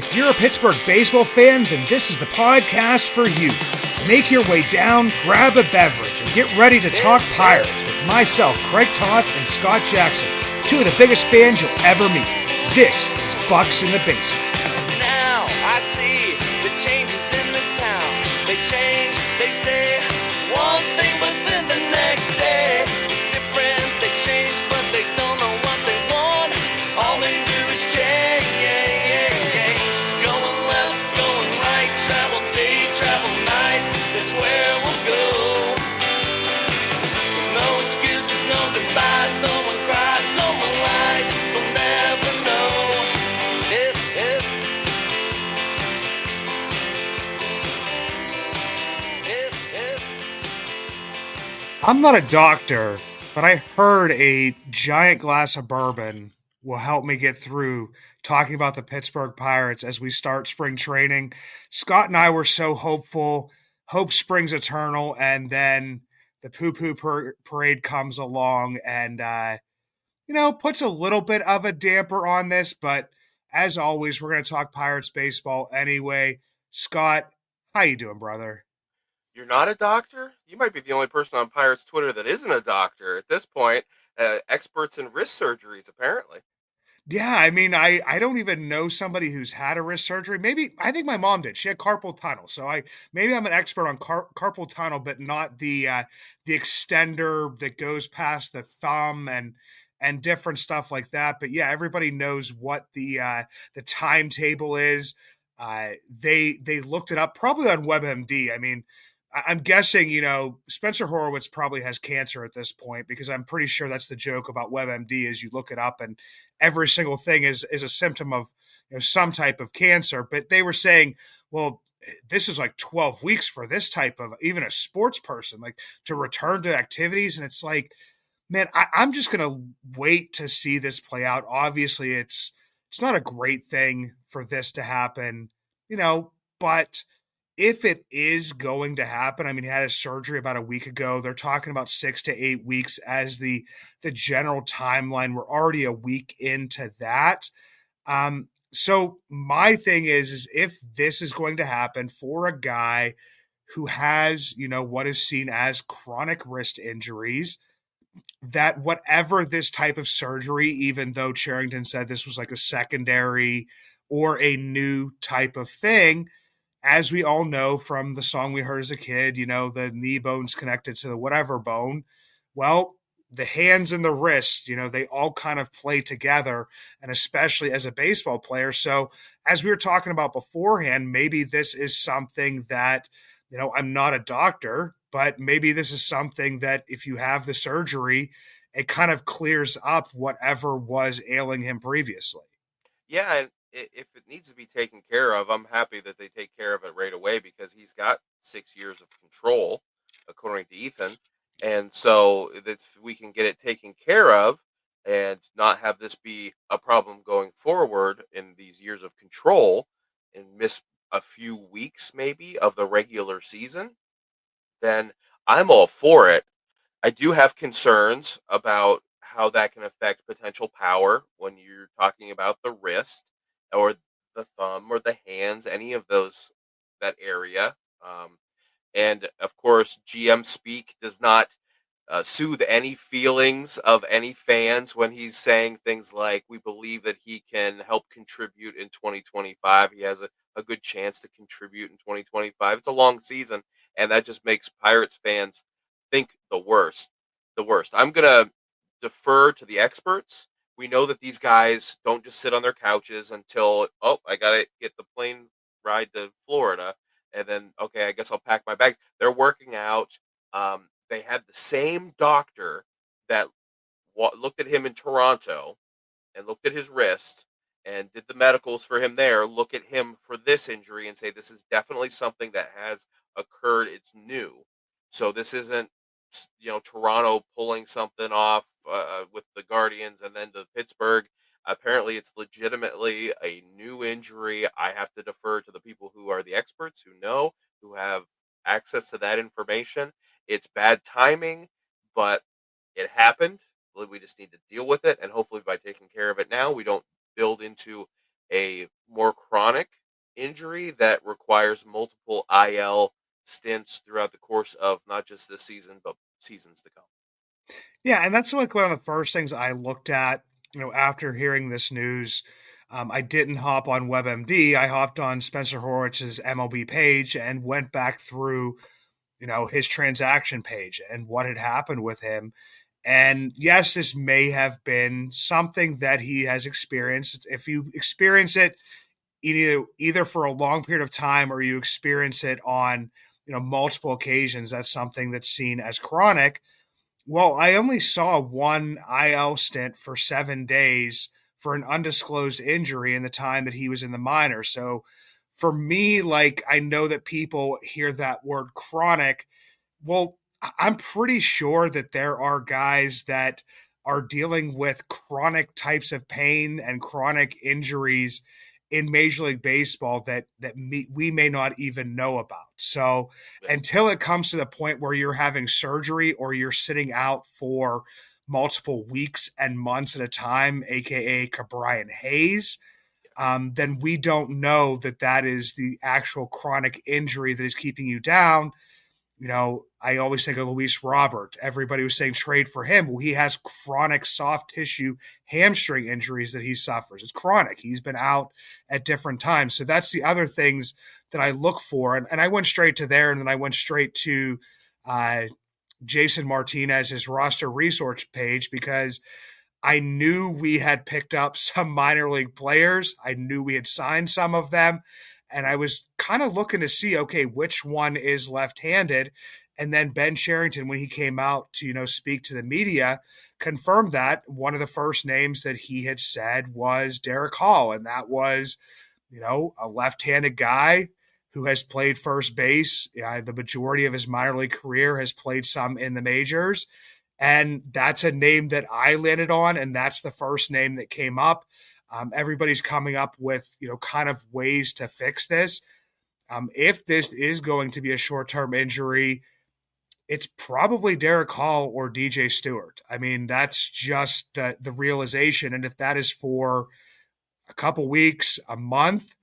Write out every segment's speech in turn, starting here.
If you're a Pittsburgh baseball fan, then this is the podcast for you. Make your way down, grab a beverage, and get ready to talk Pirates with myself, Craig Toth, and Scott Jackson, two of the biggest fans you'll ever meet. This is Bucks in the Basement. Now I see the changes in this town. They change, they say one thing, but then the next day it's different. They change, but they don't know what they want. All they do is change. Going left, going right, travel day, travel night. That's where we'll go. No excuses, no goodbyes, no one cries, no one lies. They'll never know. I'm not a doctor, but I heard a giant glass of bourbon will help me get through talking about the Pittsburgh Pirates as we start spring training. Scott and I were so hopeful. Hope springs eternal, and then the poo-poo parade comes along and, puts a little bit of a damper on this. But as always, we're going to talk Pirates baseball anyway. Scott, how you doing, brother? You're not a doctor? You might be the only person on Pirates Twitter that isn't a doctor at this point. Experts in wrist surgeries, apparently. Yeah, I mean, I don't even know somebody who's had a wrist surgery. Maybe I think my mom did. She had carpal tunnel, so maybe I'm an expert on carpal tunnel, but not the extender that goes past the thumb and different stuff like that. But yeah, everybody knows what the timetable is. They looked it up probably on WebMD. I mean, I'm guessing, Spencer Horwitz probably has cancer at this point because I'm pretty sure that's the joke about WebMD is you look it up and every single thing is a symptom of some type of cancer. But they were saying, well, this is like 12 weeks for this type of even a sports person, like to return to activities. And it's like, man, I'm just going to wait to see this play out. Obviously, it's not a great thing for this to happen, but if it is going to happen, I mean, he had his surgery about a week ago. They're talking about 6 to 8 weeks as the general timeline. We're already a week into that. So my thing is if this is going to happen for a guy who has, what is seen as chronic wrist injuries, that whatever this type of surgery, even though Charrington said this was like a secondary or a new type of thing, as we all know from the song we heard as a kid, the knee bone's connected to the whatever bone. Well, the hands and the wrist, they all kind of play together, and especially as a baseball player. So, as we were talking about beforehand, maybe this is something that, I'm not a doctor, but maybe this is something that if you have the surgery, it kind of clears up whatever was ailing him previously. Yeah, and if it needs to be taken care of, I'm happy that they take care of it right away because he's got 6 years of control, according to Ethan. And so that we can get it taken care of and not have this be a problem going forward in these years of control and miss a few weeks maybe of the regular season, then I'm all for it. I do have concerns about how that can affect potential power when you're talking about the wrist or the thumb or the hands, any of those, that area. And of course, GM speak does not soothe any feelings of any fans when he's saying things like, we believe that he can help contribute in 2025. He has a good chance to contribute in 2025. It's a long season, and that just makes Pirates fans think the worst. The worst. I'm going to defer to the experts. We know that these guys don't just sit on their couches until, oh, I got to get the plane ride to Florida. And then, okay, I guess I'll pack my bags. They're working out. They had the same doctor that looked at him in Toronto and looked at his wrist and did the medicals for him there, look at him for this injury and say, this is definitely something that has occurred. It's new. So this isn't, Toronto pulling something off with the Guardians and then to Pittsburgh. Apparently, it's legitimately a new injury. I have to defer to the people who are the experts, who know, who have access to that information. It's bad timing, but it happened. We just need to deal with it, and hopefully, by taking care of it now, we don't build into a more chronic injury that requires multiple IL stints throughout the course of not just this season, but seasons to come. Yeah, and that's like one of the first things I looked at, after hearing this news. I didn't hop on WebMD. I hopped on Spencer Horwitz's MLB page and went back through, his transaction page and what had happened with him. And yes, this may have been something that he has experienced. If you experience it either for a long period of time or you experience it on, multiple occasions, that's something that's seen as chronic. Well, I only saw one IL stint for 7 days for an undisclosed injury in the time that he was in the minor. So for me, like, I know that people hear that word chronic. Well, I'm pretty sure that there are guys that are dealing with chronic types of pain and chronic injuries in Major League Baseball that we may not even know about. So Yeah. until it comes to the point where you're having surgery or you're sitting out for multiple weeks and months at a time, aka Cabrian Hayes, then we don't know that that is the actual chronic injury that is keeping you down. I always think of Luis Robert. Everybody was saying trade for him. Well, he has chronic soft tissue hamstring injuries that he suffers. It's chronic. He's been out at different times. So that's the other things that I look for. And I went straight to there, and then I went straight to Jason Martinez's roster resource page because I knew we had picked up some minor league players. I knew we had signed some of them. And I was kind of looking to see, okay, which one is left-handed. And then Ben Cherington, when he came out to, speak to the media, confirmed that one of the first names that he had said was Derek Hall. And that was, a left-handed guy who has played first base. The majority of his minor league career has played some in the majors. And that's a name that I landed on. And that's the first name that came up. Everybody's coming up with, kind of ways to fix this. If this is going to be a short-term injury, it's probably Derek Hall or DJ Stewart. I mean, that's just the realization. And if that is for a couple weeks, a month,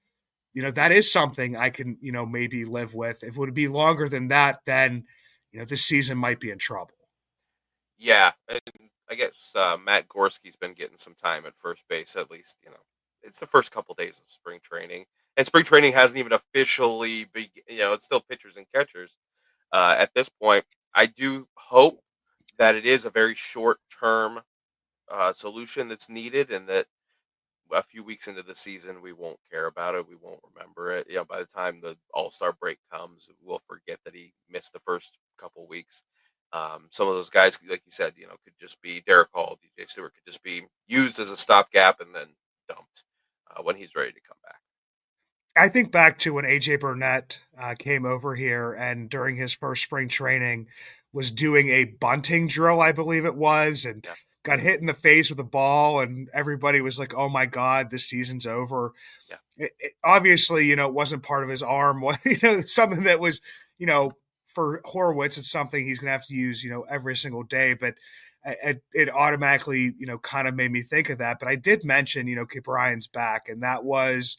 that is something I can, maybe live with. If it would be longer than that, then, this season might be in trouble. Yeah, and I guess Matt Gorski's been getting some time at first base, at least. It's the first couple days of spring training, and spring training hasn't even officially it's still pitchers and catchers at this point. I do hope that it is a very short term solution that's needed, and that a few weeks into the season we won't care about it, we won't remember it. By the time the All-Star break comes, we'll forget that he missed the first couple weeks. Some of those guys, like you said, could just be Derek Hall, DJ Stewart could just be used as a stopgap and then dumped when he's ready to come back. I think back to when AJ Burnett came over here and during his first spring training was doing a bunting drill, I believe it was, and Yeah. got hit in the face with a ball, and everybody was like, "Oh my God, this season's over." Yeah. It obviously, it wasn't part of his arm. Something that was, for Horwitz, it's something he's going to have to use, every single day. But it automatically, kind of made me think of that. But I did mention, Brian's back, and that was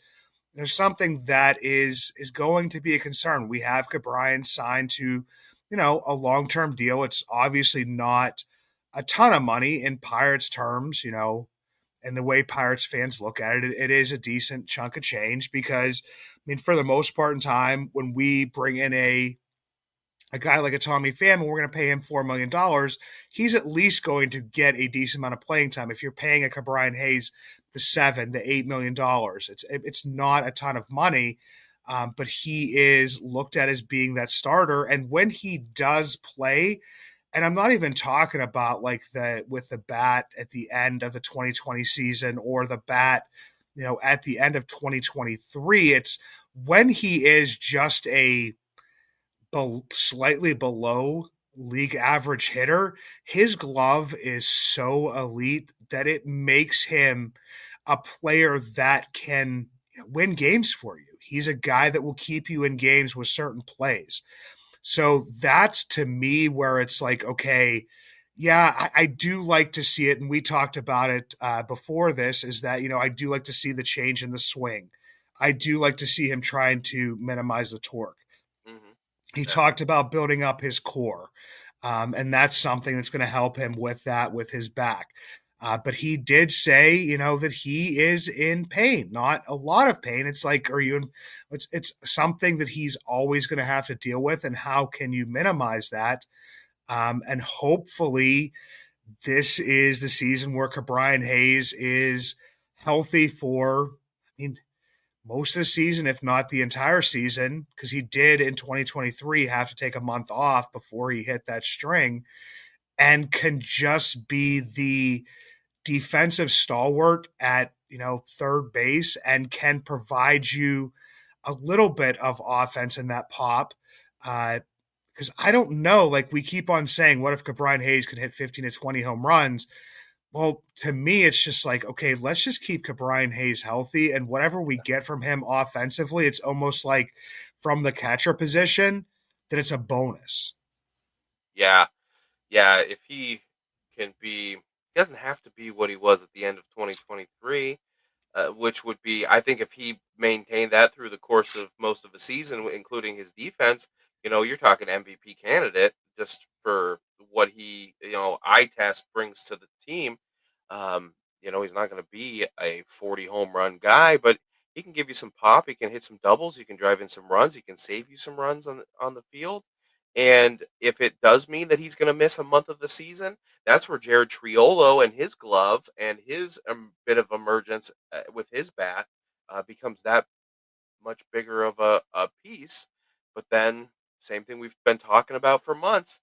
something that is going to be a concern. We have Brian signed to, a long-term deal. It's obviously not a ton of money in Pirates terms, and the way Pirates fans look at it, it is a decent chunk of change because, I mean, for the most part in time, when we bring in a guy like a Tommy Pham and we're going to pay him $4 million, he's at least going to get a decent amount of playing time. If you're paying a Cabrian Hayes the $8 million, it's not a ton of money, but he is looked at as being that starter. And when he does play, and I'm not even talking about like with the bat at the end of the 2020 season or the bat, at the end of 2023, it's when he is just a slightly below league average hitter, his glove is so elite that it makes him a player that can win games for you. He's a guy that will keep you in games with certain plays. So that's to me where it's like, okay, Yeah, I do like to see it, and we talked about it before this. Is that I do like to see the change in the swing. I do like to see him trying to minimize the torque. Hmm. He Yeah. talked about building up his core, and that's something that's going to help him with that with his back. But he did say, that he is in pain, not a lot of pain. It's like, are you? It's something that he's always going to have to deal with, and how can you minimize that? And hopefully, this is the season where Brian Hayes is healthy for, I mean, most of the season, if not the entire season, because he did in 2023 have to take a month off before he hit that string, and can just be the defensive stalwart at third base, and can provide you a little bit of offense in that pop. Because I don't know, like we keep on saying, what if Brian Hayes can hit 15 to 20 home runs? Well, to me, it's just like, okay, let's just keep Brian Hayes healthy, and whatever we get from him offensively, it's almost like from the catcher position that it's a bonus. Yeah. Yeah. If he can be, he doesn't have to be what he was at the end of 2023, which would be, I think, if he maintained that through the course of most of the season, including his defense, you're talking MVP candidate just for what he, eye test brings to the team. He's not going to be a 40 home run guy, but he can give you some pop. He can hit some doubles. He can drive in some runs. He can save you some runs on the field. And if it does mean that he's going to miss a month of the season, that's where Jared Triolo and his glove and his bit of emergence with his bat becomes that much bigger of a piece. But then, same thing we've been talking about for months.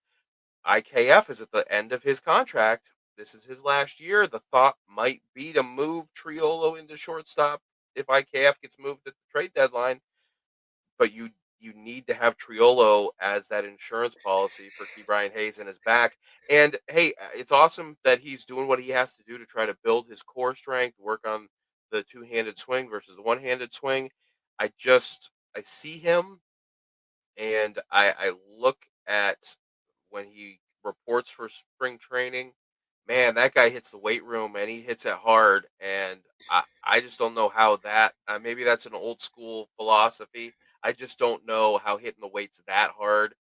IKF is at the end of his contract. This is his last year. The thought might be to move Triolo into shortstop if IKF gets moved at the trade deadline, but you need to have Triolo as that insurance policy for Key Brian Hayes in his back. And hey, it's awesome that he's doing what he has to do to try to build his core strength, work on the two-handed swing versus the one-handed swing. I see him, and I look at when he reports for spring training. Man, that guy hits the weight room and he hits it hard. And I just don't know how that, maybe that's an old school philosophy. I just don't know how hitting the weights that hard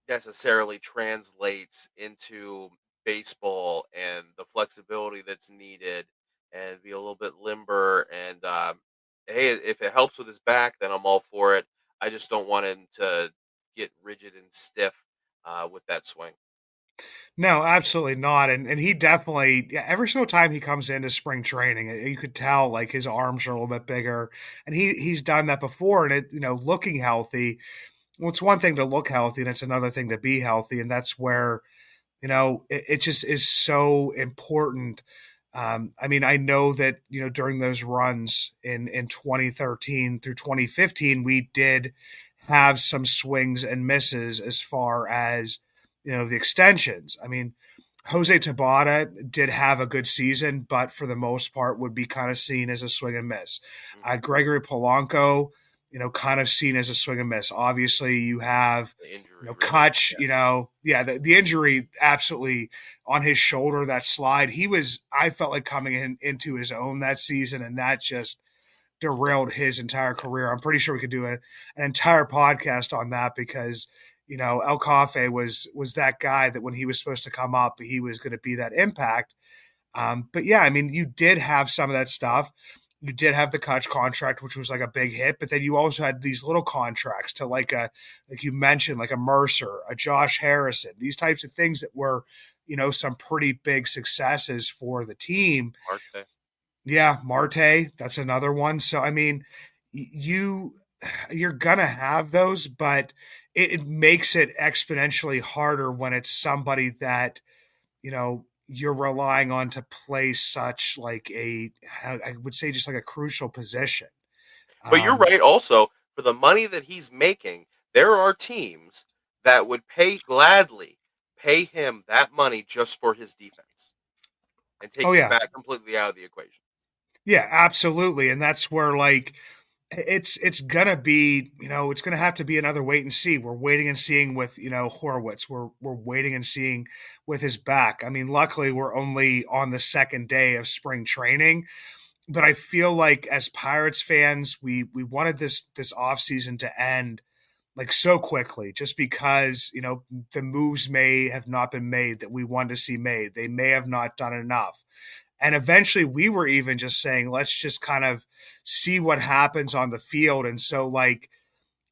necessarily translates into baseball and the flexibility that's needed and be a little bit limber. And hey, if it helps with his back, then I'm all for it. I just don't want him to get rigid and stiff with that swing. No, absolutely not. And he definitely, yeah, every single time he comes into spring training, you could tell like his arms are a little bit bigger, and he's done that before. And looking healthy. Well, it's one thing to look healthy, and it's another thing to be healthy, and that's where it just is so important. I mean, I know that during those runs in 2013 through 2015, we did have some swings and misses as far as the extensions. I mean, Jose Tabata did have a good season, but for the most part would be kind of seen as a swing and miss. Mhm. Gregory Polanco, kind of seen as a swing and miss. Obviously, you have The injury, really. Kutch, yeah, the injury absolutely on his shoulder, that slide. I felt like coming into his own that season, and that just derailed his entire career. I'm pretty sure we could do an entire podcast on that because El Cafe was that guy that when he was supposed to come up, he was going to be that impact. But yeah, I mean, you did have some of that stuff. You did have the Kutch contract, which was like a big hit, but then you also had these little contracts to like you mentioned, like a Mercer, a Josh Harrison, these types of things that were, some pretty big successes for the team. Marte. Yeah, Marte, that's another one. So I mean, you you're gonna have those, but it makes it exponentially harder when it's somebody that you're relying on to play such like I would say just like a crucial position. But you're Um, right also, for the money that he's making, there are teams that would gladly pay him that money just for his defense and take oh his yeah, back completely out of the equation. yeah, absolutely, and that's where like, It's gonna be, it's gonna have to be another wait and see. We're waiting and seeing with, Horwitz. We're waiting and seeing with his back. I mean, luckily we're only on the second day of spring training, but I feel like as Pirates fans, we wanted this offseason to end like so quickly just because, the moves may have not been made that we wanted to see made. They may have not done enough. And eventually we were even just saying, let's just kind of see what happens on the field. And so, like,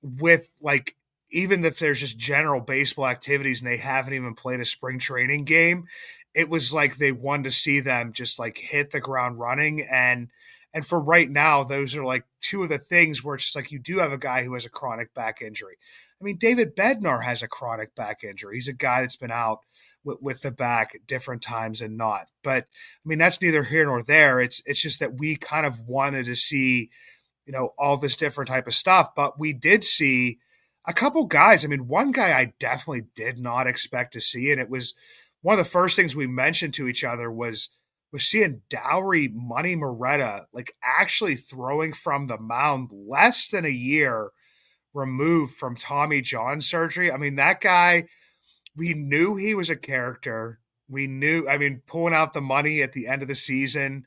with like, even if there's just general baseball activities and they haven't even played a spring training game, it was like they wanted to see them just like hit the ground running. And for right now, those are like two of the things where it's just like you do have a guy who has a chronic back injury. I mean, David Bednar has a chronic back injury. He's a guy that's been out with the back at different times and not. But I mean, that's neither here nor there. It's just that we kind of wanted to see, all this different type of stuff. But we did see a couple guys. I mean, one guy I definitely did not expect to see, and it was one of the first things we mentioned to each other was seeing Dowry Money Moreta like actually throwing from the mound less than a year removed from Tommy John surgery. I mean, that guy, we knew he was a character. We knew, I mean, pulling out the money at the end of the season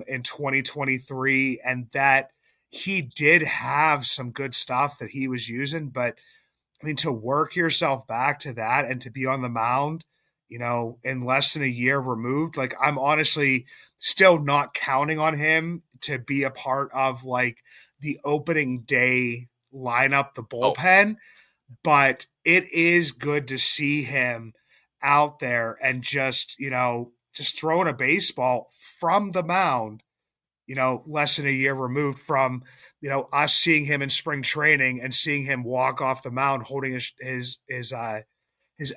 in 2023, and that he did have some good stuff that he was using. But I mean, to work yourself back to that and to be on the mound, in less than a year removed, like I'm honestly still not counting on him to be a part of like the opening day lineup, the Oh, bullpen, but it is good to see him out there and just throwing a baseball from the mound, less than a year removed from, us seeing him in spring training and seeing him walk off the mound holding his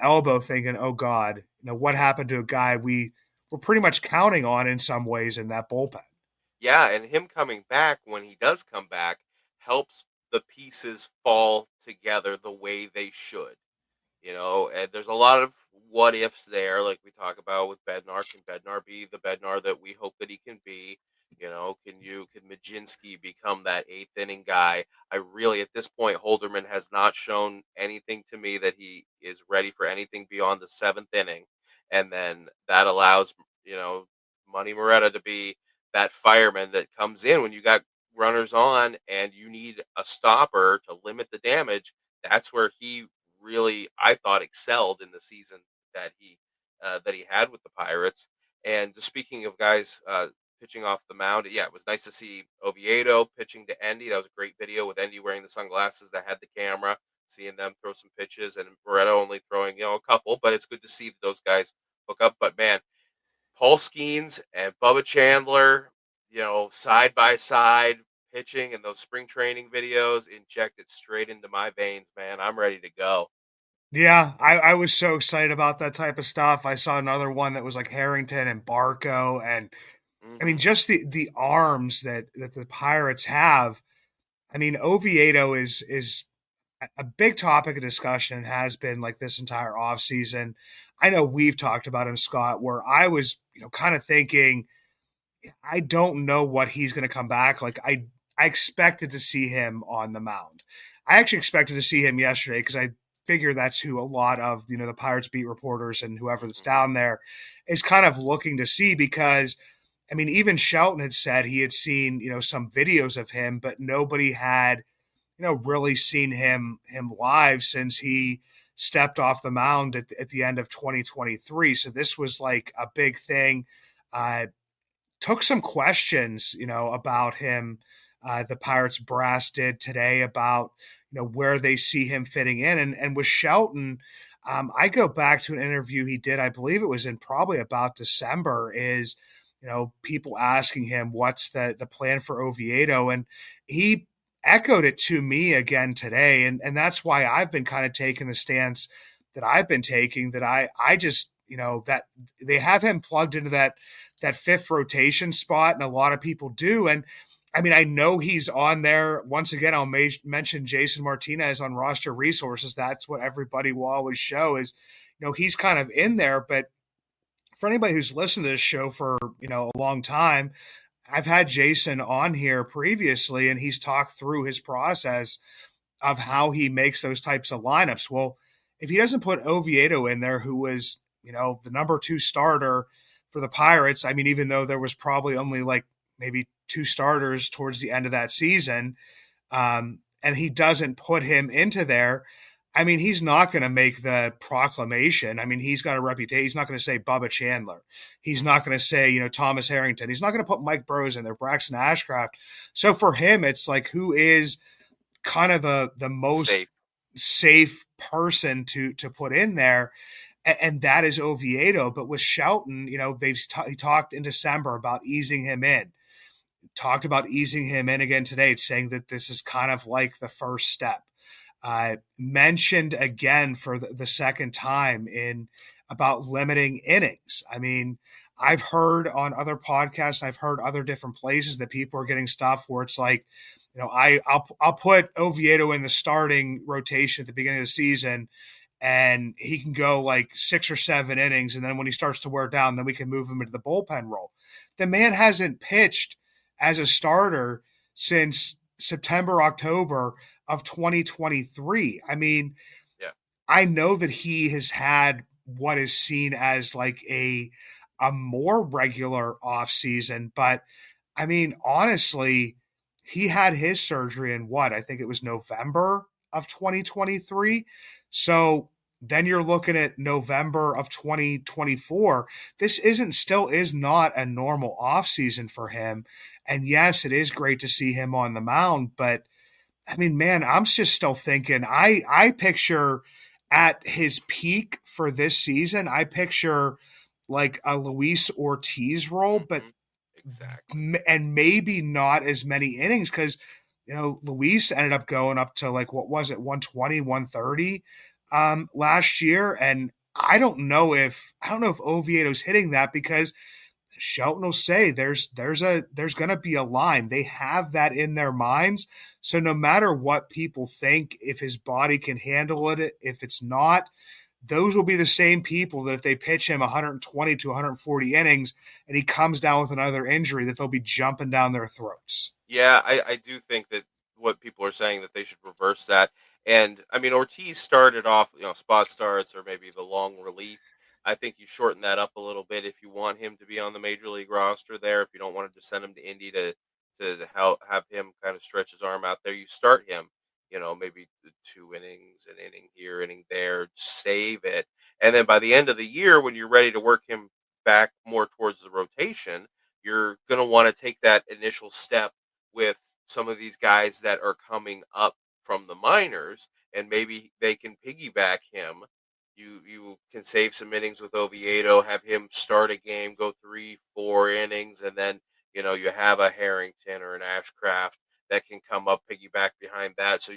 elbow thinking, oh God, what happened to a guy we were pretty much counting on in some ways in that bullpen. yeah, and him coming back when he does come back helps the pieces fall together the way they should. And there's a lot of what ifs there, like we talk about with Bednar. Can Bednar be the Bednar that we hope that he can be? Can Majinski become that eighth inning guy? I really, at this point, Holderman has not shown anything to me that he is ready for anything beyond the seventh inning. And then that allows, you know, Money Moretta to be that fireman that comes in when you got runners on and you need a stopper to limit the damage. That's where he really, I thought, excelled in the season that he had with the Pirates. And just speaking of guys pitching off the mound, yeah, it was nice to see Oviedo pitching to Endy. That was a great video with Endy wearing the sunglasses that had the camera, seeing them throw some pitches, and Moretta only throwing a couple. But it's good to see those guys hook up. But man, Paul Skeens and Bubba Chandler, side by side pitching and those spring training videos injected straight into my veins, man. I'm ready to go. Yeah, I was so excited about that type of stuff. I saw another one that was like Harrington and Barco, and I mean Hmm. just the arms that the Pirates have. I mean, Oviedo is a big topic of discussion and has been like this entire offseason. I know we've talked about him, Scott, where I was, kind of thinking, I don't know what he's going to come back. Like I expected to see him on the mound. I actually expected to see him yesterday because I figure that's who a lot of, the Pirates beat reporters and whoever that's Hmm. down there is kind of looking to see because I mean, even Shelton had said he had seen, some videos of him, but nobody had, really seen him live since he stepped off the mound at the end of 2023. So this was like a big thing. Uh, Took some questions, about him. The Pirates brass did today about, where they see him fitting in. And with Shelton, I go back to an interview he did, I believe it was in probably about December, is, people asking him what's the plan for Oviedo. And he echoed it to me again today. And that's why I've been kind of taking the stance that I've been taking, that I just, that they have him plugged into that fifth rotation spot, and a lot of people do. And I mean, I know he's on there. Once again, I'll mention Jason Martinez on roster resources. That's what everybody will always show is, he's kind of in there. But for anybody who's listened to this show for, a long time, I've had Jason on here previously, and he's talked through his process of how he makes those types of lineups. Well, if he doesn't put Oviedo in there, who was, the number 2 starter for the Pirates, I mean, even though there was probably only like maybe 2 starters towards the end of that season, and he doesn't put him into there, I mean, he's not going to make the proclamation. I mean, he's got a reputation. He's not going to say Bubba Chandler. He's not going to say, Thomas Harrington. He's not going to put Mike Burrows in there, Braxton Ashcraft. So for him, it's like, who is kind of the most safe person to put in there, and that is Oviedo. But with Shelton, he talked in December about easing him in. Talked about easing him in again today, saying that this is kind of like the first step. Mentioned again for the second time in about limiting innings. I mean, I've heard on other podcasts, I've heard other different places that people are getting stuff where it's like, I'll put Oviedo in the starting rotation at the beginning of the season, and he can go like 6 or 7 innings, and then when he starts to wear down, then we can move him into the bullpen role. The man hasn't pitched as a starter since September, October of 2023. I mean, Yeah. I know that he has had what is seen as like a more regular off season, but I mean, honestly, he had his surgery in what? I think it was November of 2023. So then you're looking at November of 2024. This still is not a normal offseason for him. And yes, it is great to see him on the mound, but I mean, man, I'm just still thinking, I picture at his peak for this season, I picture like a Luis Ortiz role, but exactly, and maybe not as many innings, because Luis ended up going up to like, what was it, 120, 130 last year, and I don't know if Oviedo's hitting that, because Shelton will say there's going to be a line. They have that in their minds. So no matter what people think, if his body can handle it, if it's not, those will be the same people that if they pitch him 120 to 140 innings and he comes down with another injury, that they'll be jumping down their throats. Yeah, I do think that what people are saying, that they should reverse that. And I mean, Ortiz started off, spot starts or maybe the long relief. I think you shorten that up a little bit if you want him to be on the major league roster there. If you don't want to just send him to Indy to help have him kind of stretch his arm out there, you start him. Maybe 2 innings, an inning here, inning there, save it, and then by the end of the year, when you're ready to work him back more towards the rotation, you're going to want to take that initial step with some of these guys that are coming up from the minors, and maybe they can piggyback him. You can save some innings with Oviedo, have him start a game, go 3-4 innings, and then you have a Harrington or an Ashcraft that can come up piggyback behind that. So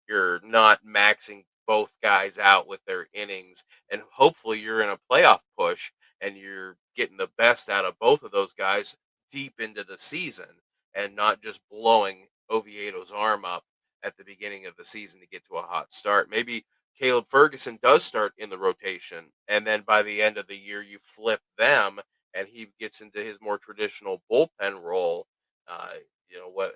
you're not maxing both guys out with their innings, and hopefully you're in a playoff push and you're getting the best out of both of those guys deep into the season, and not just blowing Oviedo's arm up at the beginning of the season to get to a hot start. Maybe Caleb Ferguson does start in the rotation, and then by the end of the year, you flip them, and he gets into his more traditional bullpen role. What?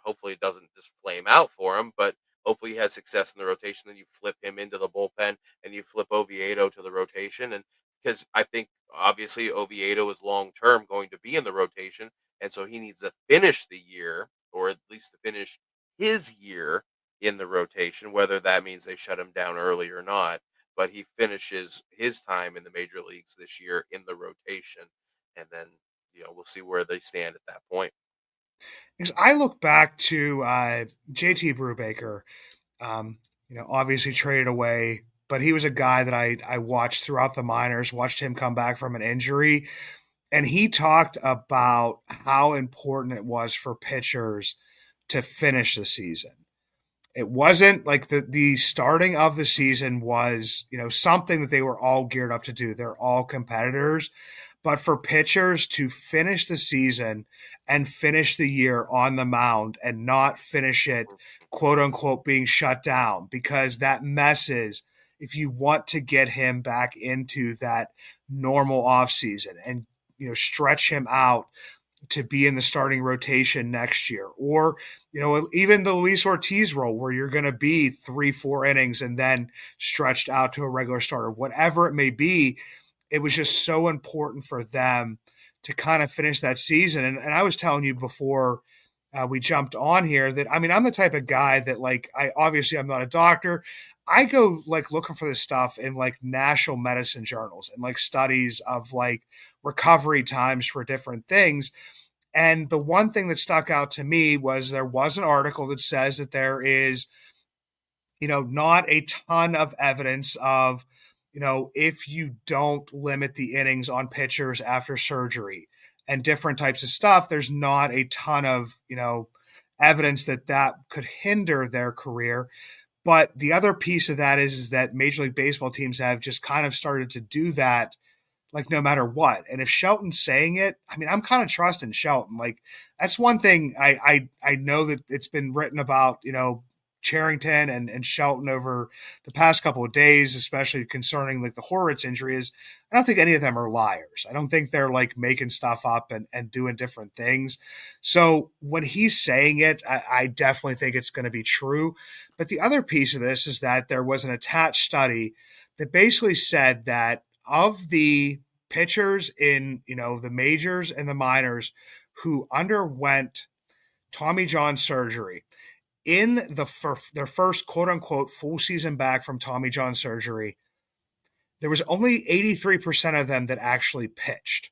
Hopefully, it doesn't just flame out for him, but hopefully, he has success in the rotation. Then you flip him into the bullpen, and you flip Oviedo to the rotation, and because I think obviously Oviedo is long term going to be in the rotation, and so he needs to finish the year, or at least to finish his year in the rotation, whether that means they shut him down early or not. But he finishes his time in the major leagues this year in the rotation, and then we'll see where they stand at that point. Because I look back to JT Brubaker, obviously traded away, but he was a guy that I watched throughout the minors, watched him come back from an injury. And he talked about how important it was for pitchers to finish the season. It wasn't like the starting of the season was, something that they were all geared up to do. They're all competitors. But for pitchers to finish the season and finish the year on the mound and not finish it, quote unquote, being shut down, because that messes, if you want to get him back into that normal offseason and, stretch him out to be in the starting rotation next year. Or, even the Luis Ortiz role where you're going to be 3-4 innings and then stretched out to a regular starter, whatever it may be. It was just so important for them to kind of finish that season. And I was telling you before we jumped on here that, I mean, I'm the type of guy that, like, I'm not a doctor. I go like looking for this stuff in like national medicine journals and like studies of like recovery times for different things. And the one thing that stuck out to me was there was an article that says that there is, not a ton of evidence of, if you don't limit the innings on pitchers after surgery and different types of stuff, there's not a ton of, evidence that that could hinder their career. But the other piece of that is that Major League Baseball teams have just kind of started to do that, like no matter what. And if Shelton's saying it, I mean, I'm kind of trusting Shelton. Like that's one thing I know that it's been written about, Charrington and Shelton over the past couple of days, especially concerning like the Horwitz injury, is I don't think any of them are liars. I don't think they're like making stuff up and doing different things. So when he's saying it, I definitely think it's going to be true. But the other piece of this is that there was an attached study that basically said that of the pitchers in, the majors and the minors who underwent Tommy John surgery, in their first quote unquote full season back from Tommy John surgery, there was only 83% of them that actually pitched.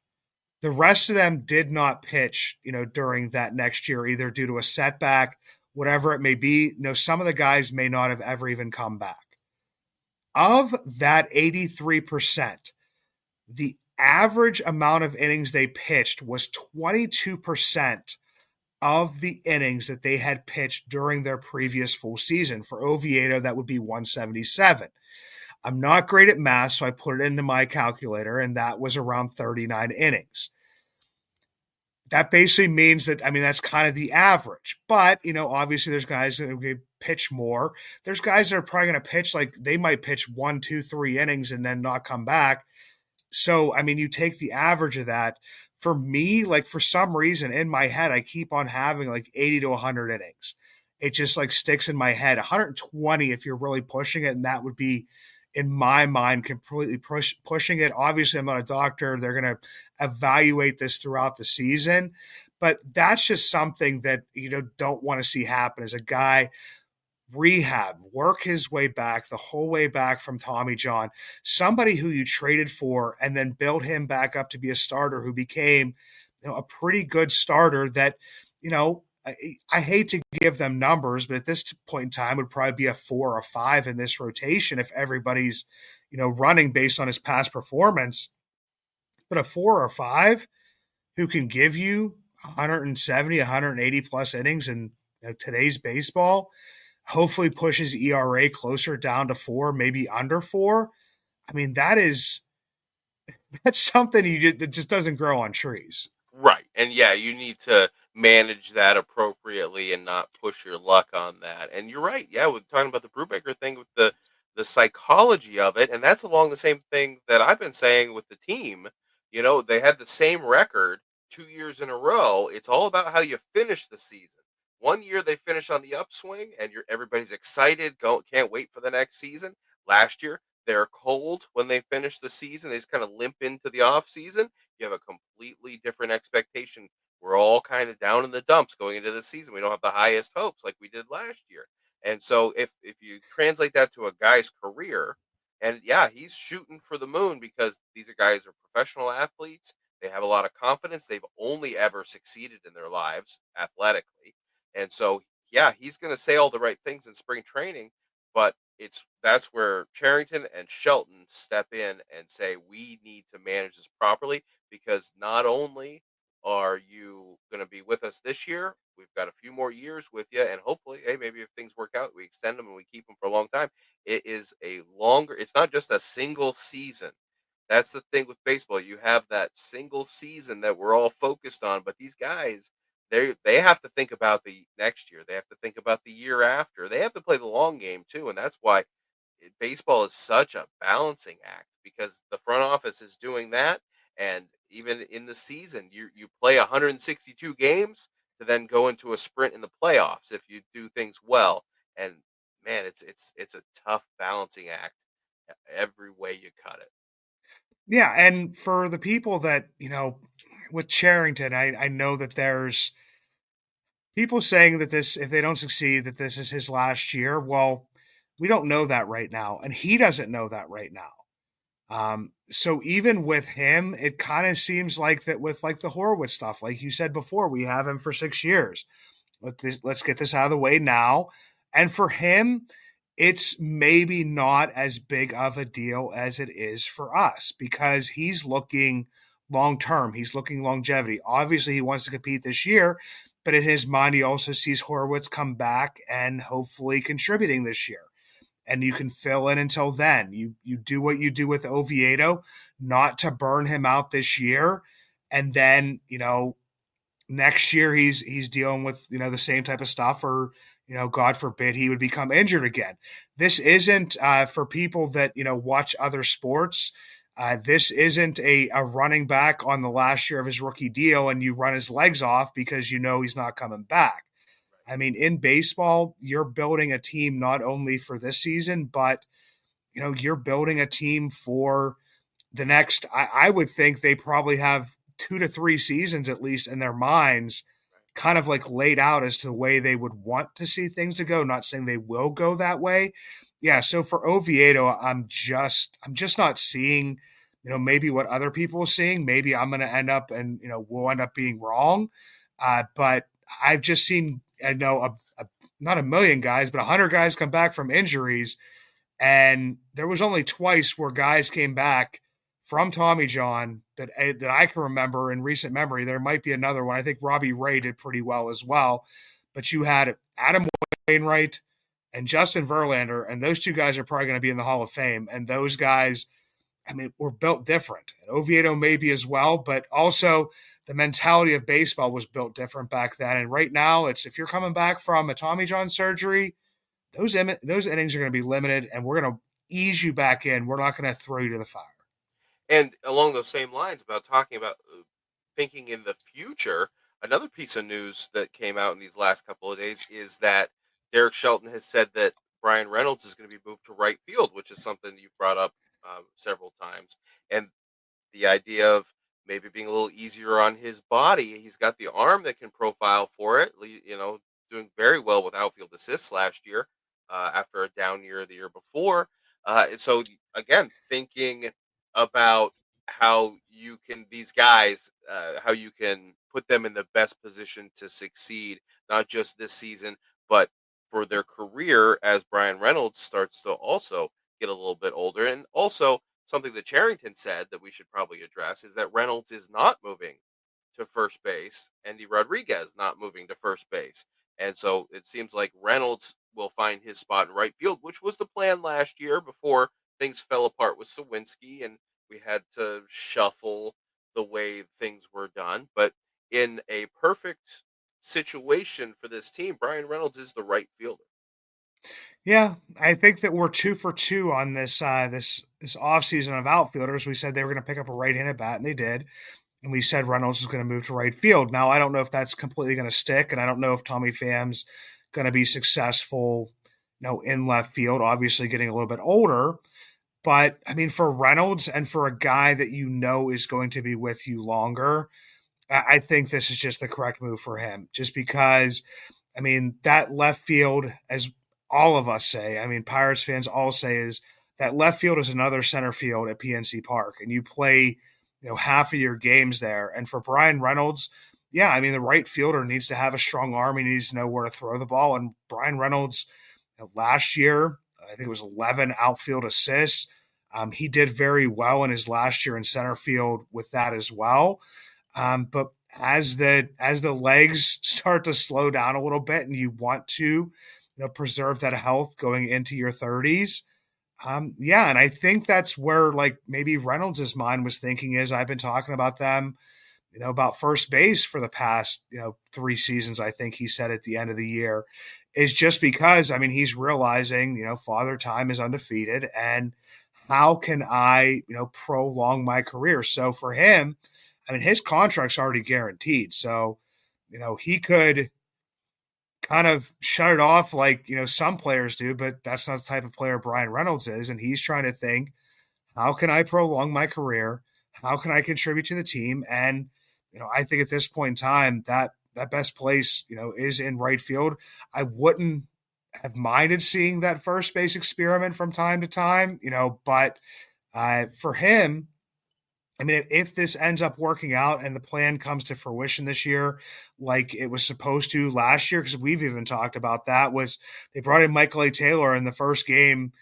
The rest of them did not pitch, during that next year, either due to a setback, whatever it may be. Some of the guys may not have ever even come back. Of that 83%, the average amount of innings they pitched was 22% of the innings that they had pitched during their previous full season. For Oviedo, that would be 177. I'm not great at math, so I put it into my calculator, and that was around 39 innings. That basically means that, I mean, that's kind of the average. But, obviously there's guys that pitch more. There's guys that are probably going to pitch, like they might pitch 1, 2, 3 innings and then not come back. So, I mean, you take the average of that. For me, like for some reason in my head, I keep on having like 80 to 100 innings. It just like sticks in my head. 120 if you're really pushing it, and that would be, in my mind, completely pushing it. Obviously, I'm not a doctor. They're going to evaluate this throughout the season, but that's just something that don't want to see happen as a guy rehab, work his way back the whole way back from Tommy John, somebody who you traded for and then built him back up to be a starter who became a pretty good starter that, I hate to give them numbers, but at this point in time would probably be a 4 or 5 in this rotation if everybody's, running based on his past performance. But a 4 or 5 who can give you 170, 180 plus innings in today's baseball, hopefully pushes ERA closer down to 4, maybe under 4. I mean, that's something that just doesn't grow on trees. Right. And yeah, you need to manage that appropriately and not push your luck on that. And you're right. Yeah, we're talking about the Brubaker thing with the psychology of it, and that's along the same thing that I've been saying with the team. They had the same record 2 years in a row. It's all about how you finish the season. One year they finish on the upswing and everybody's excited, can't wait for the next season. Last year they're cold when they finish the season. They just kind of limp into the off season. You have a completely different expectation. We're all kind of down in the dumps going into the season. We don't have the highest hopes like we did last year. And so if you translate that to a guy's career, and yeah, he's shooting for the moon because these guys are professional athletes. They have a lot of confidence. They've only ever succeeded in their lives athletically. And so yeah, he's going to say all the right things in spring training, but that's where Charrington and Shelton step in and say we need to manage this properly, because not only are you going to be with us this year, we've got a few more years with you, and hopefully, hey, maybe if things work out, we extend them and we keep them for a long time. It's not just a single season. That's the thing with baseball. You have that single season that we're all focused on, but these guys, they have to think about the next year. They have to think about the year after. They have to play the long game too, and that's why baseball is such a balancing act, because the front office is doing that, And even in the season, you play 162 games to then go into a sprint in the playoffs if you do things well. And man, it's a tough balancing act every way you cut it. Yeah, and for the people that, with Charrington, I know that there's people saying that this, if they don't succeed, that this is his last year. Well, we don't know that right now, and he doesn't know that right now. So even with him, it kind of seems like that with like the Horwitz stuff, like you said before, we have him for 6 years. Let's get this out of the way now. And for him, it's maybe not as big of a deal as it is for us because he's looking long term. He's looking longevity. Obviously, he wants to compete this year, but in his mind, he also sees Horwitz come back and hopefully contributing this year. And you can fill in until then. You do what you do with Oviedo, not to burn him out this year, and then next year he's dealing with the same type of stuff, or God forbid he would become injured again. This isn't for people that watch other sports. This isn't a running back on the last year of his rookie deal and you run his legs off because he's not coming back. I mean, in baseball, you're building a team not only for this season, but you're building a team for the next. I would think they probably have 2 to 3 seasons at least in their minds, kind of like laid out as to the way they would want to see things to go. Not saying they will go that way. Yeah. So for Oviedo, I'm just not seeing, maybe what other people are seeing. Maybe I'm going to end up and we'll end up being wrong. But I've just seen, I know not a million guys, but 100 guys come back from injuries. And there was only twice where guys came back from Tommy John that I can remember in recent memory. There might be another one. I think Robbie Ray did pretty well as well. But you had Adam Wainwright and Justin Verlander, and those two guys are probably going to be in the Hall of Fame. And those guys, I mean, were built different. And Oviedo maybe as well, but also the mentality of baseball was built different back then. And right now, it's if you're coming back from a Tommy John surgery, those innings are going to be limited, and we're going to ease you back in. We're not going to throw you to the fire. And along those same lines, about talking about thinking in the future, another piece of news that came out in these last couple of days is that Derek Shelton has said that Brian Reynolds is going to be moved to right field, which is something you've brought up several times. And the idea of maybe being a little easier on his body. He's got the arm that can profile for it, doing very well with outfield assists last year after a down year the year before. So, again, thinking about how you can, these guys, how you can put them in the best position to succeed, not just this season, but for their career as Brian Reynolds starts to also get a little bit older. And also, something that Charrington said that we should probably address is that Reynolds is not moving to first base, Andy Rodriguez not moving to first base. And so it seems like Reynolds will find his spot in right field, which was the plan last year before things fell apart with Sawinski and we had to shuffle the way things were done. But in a perfect situation for this team, Brian Reynolds is the right fielder. Yeah, I think that we're 2 for 2 on this offseason of outfielders. We said they were going to pick up a right-handed bat, and they did. And we said Reynolds was going to move to right field. Now, I don't know if that's completely going to stick, and I don't know if Tommy Pham's going to be successful, in left field, obviously getting a little bit older. But, I mean, for Reynolds and for a guy that is going to be with you longer, I think this is just the correct move for him. Just because, I mean, that left field, as all of us say, I mean, Pirates fans all say, is that left field is another center field at PNC Park. And you play half of your games there. And for Brian Reynolds, yeah, I mean, the right fielder needs to have a strong arm. He needs to know where to throw the ball. And Brian Reynolds, last year, I think it was 11 outfield assists. He did very well in his last year in center field with that as well. But as the legs start to slow down a little bit and you want to preserve that health going into your 30s, yeah, and I think that's where like maybe Reynolds' mind was thinking is I've been talking about them, about first base for the past, 3 seasons, I think he said at the end of the year, is just because, I mean, he's realizing, Father Time is undefeated and how can I, prolong my career? So for him, I mean, his contract's already guaranteed. So, he could kind of shut it off like, some players do, but that's not the type of player Brian Reynolds is. And he's trying to think, how can I prolong my career? How can I contribute to the team? And, I think at this point in time, that best place, is in right field. I wouldn't have minded seeing that first base experiment from time to time, but for him, I mean, if this ends up working out and the plan comes to fruition this year, like it was supposed to last year, because we've even talked about that, was they brought in Michael A. Taylor in the first game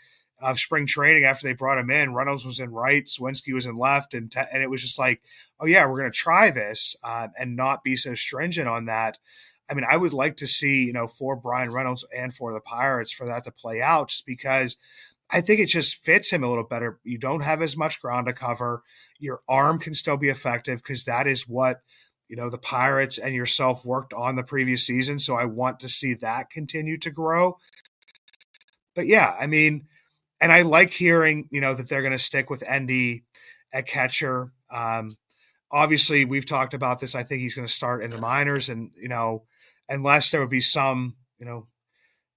of spring training after they brought him in. Reynolds was in right, Swinski was in left, and it was just like, oh yeah, we're going to try this and not be so stringent on that. I mean, I would like to see, for Brian Reynolds and for the Pirates for that to play out, just because I think it just fits him a little better. You don't have as much ground to cover. Your arm can still be effective because that is what, the Pirates and yourself worked on the previous season. So I want to see that continue to grow. But yeah, I mean, and I like hearing, that they're going to stick with Endy at catcher. Obviously, we've talked about this. I think he's going to start in the minors, and, unless there would be some,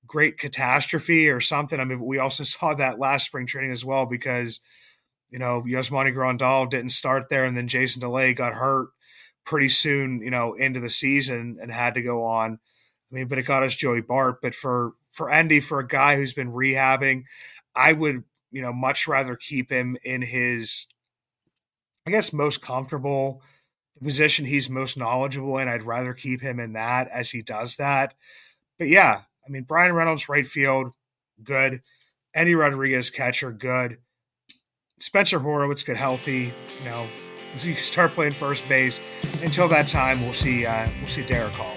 great catastrophe or something. I mean, we also saw that last spring training as well because, Yasmani Grandal didn't start there, and then Jason DeLay got hurt pretty soon, into the season and had to go on. I mean, but it got us Joey Bart. But for Endy, for a guy who's been rehabbing, I would, much rather keep him in his, I guess, most comfortable position he's most knowledgeable in. I'd rather keep him in that as he does that. But yeah, I mean, Brian Reynolds, right field, good. Endy Rodriguez, catcher, good. Spencer Horwitz, get healthy, so you can start playing first base. Until that time, we'll see Derek Hall.